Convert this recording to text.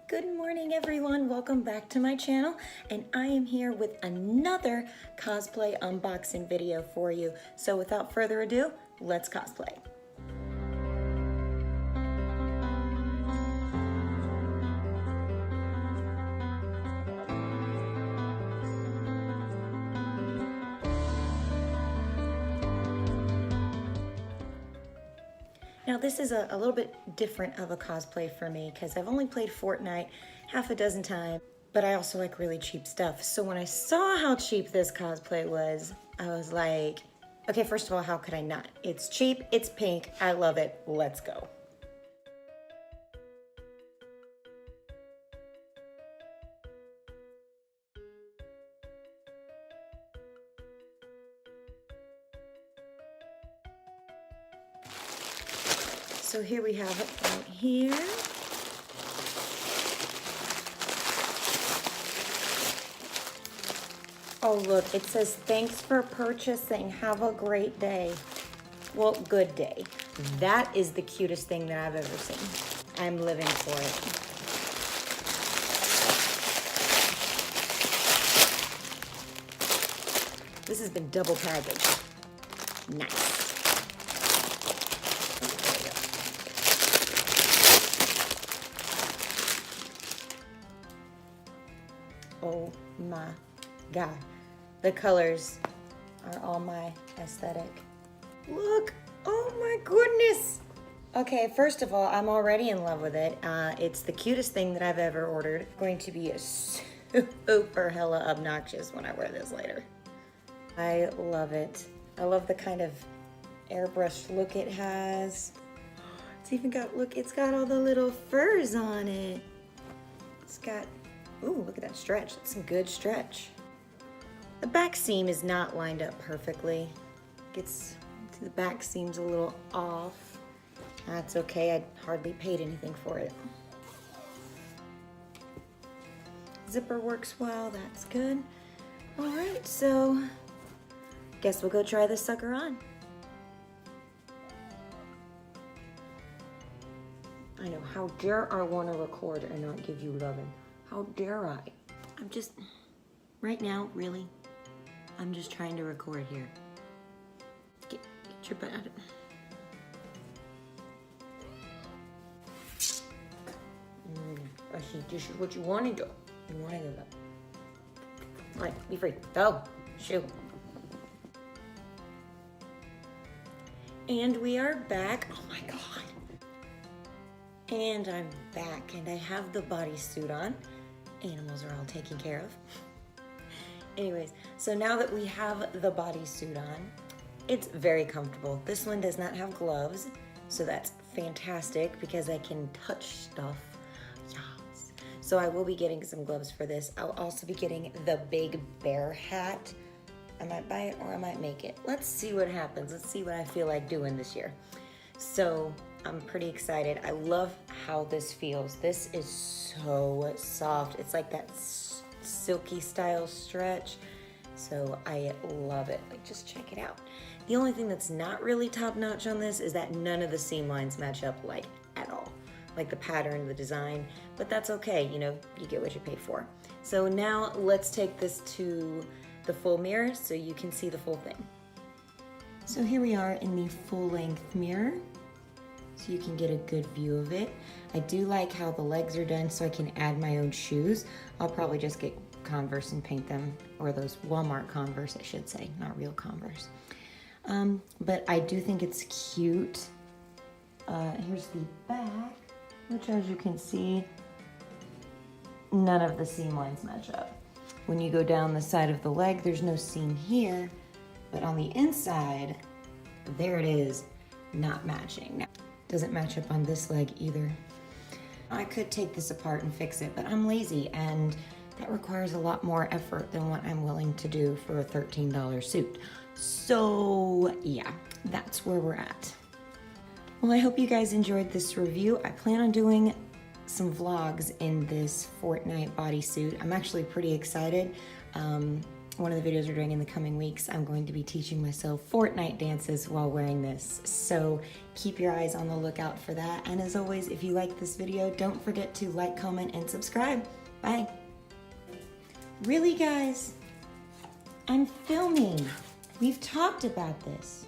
Good morning everyone, welcome back to my channel, and I am here with another cosplay unboxing video for you. So without further ado, let's cosplay. Now this is a little bit different of a cosplay for me because I've only played Fortnite half a dozen times, but I also like really cheap stuff. So when I saw how cheap this cosplay was, I was like, okay, first of all, how could I not? It's cheap, it's pink, I love it, let's go. So here we have it right here. Oh look, it says thanks for purchasing, have a great day. Well, good day. That is the cutest thing that I've ever seen. I'm living for it. This has been double packaged. Nice. Oh my God. The colors are all my aesthetic. Look, oh my goodness. Okay, first of all, I'm already in love with it. It's the cutest thing that I've ever ordered. Going to be a super hella obnoxious when I wear this later. I love it. I love the kind of airbrushed look it has. It's even got, look, it's got all the little furs on it. It's got, ooh, look at that stretch. That's some good stretch. The back seam is not lined up perfectly. The back seam's a little off. That's okay, I hardly paid anything for it. Zipper works well, that's good. All right, so guess we'll go try this sucker on. I know, how dare I want to record and not give you loving? How dare I? I'm just, right now, really, I'm just trying to record here. Get your butt out of it. I see, this is what you want to do. You want to do that. All right, be free. Go. Shoot. And we are back. Oh my God. And I'm back, and I have the bodysuit on. Animals are all taken care of. Anyways, so now that we have the bodysuit on, it's very comfortable. This one does not have gloves, so that's fantastic because I can touch stuff. Yes. So I will be getting some gloves for this. I'll also be getting the big bear hat. I might buy it or I might make it. Let's see what happens. Let's see what I feel like doing this year. So I'm pretty excited. I love how this feels. This is so soft. It's like that silky style stretch. So I love it. Like, just check it out. The only thing that's not really top notch on this is that none of the seam lines match up like at all. Like the pattern, the design, but that's okay. You know, you get what you pay for. So now let's take this to the full mirror so you can see the full thing. So here we are in the full length mirror. So you can get a good view of it. I do like how the legs are done so I can add my own shoes. I'll probably just get Converse and paint them, or those Walmart Converse, I should say, not real Converse. But I do think it's cute. Here's the back, which as you can see, none of the seam lines match up. When you go down the side of the leg, there's no seam here, but on the inside, there it is, not matching. Now, doesn't match up on this leg either. I could take this apart and fix it, but I'm lazy and that requires a lot more effort than what I'm willing to do for a $13 suit. So yeah, that's where we're at. Well, I hope you guys enjoyed this review. I plan on doing some vlogs in this Fortnite bodysuit. I'm actually pretty excited. one of the videos we're doing in the coming weeks, I'm going to be teaching myself Fortnite dances while wearing this. So keep your eyes on the lookout for that. And as always, if you like this video, don't forget to like, comment, and subscribe. Bye. Really, guys? I'm filming. We've talked about this.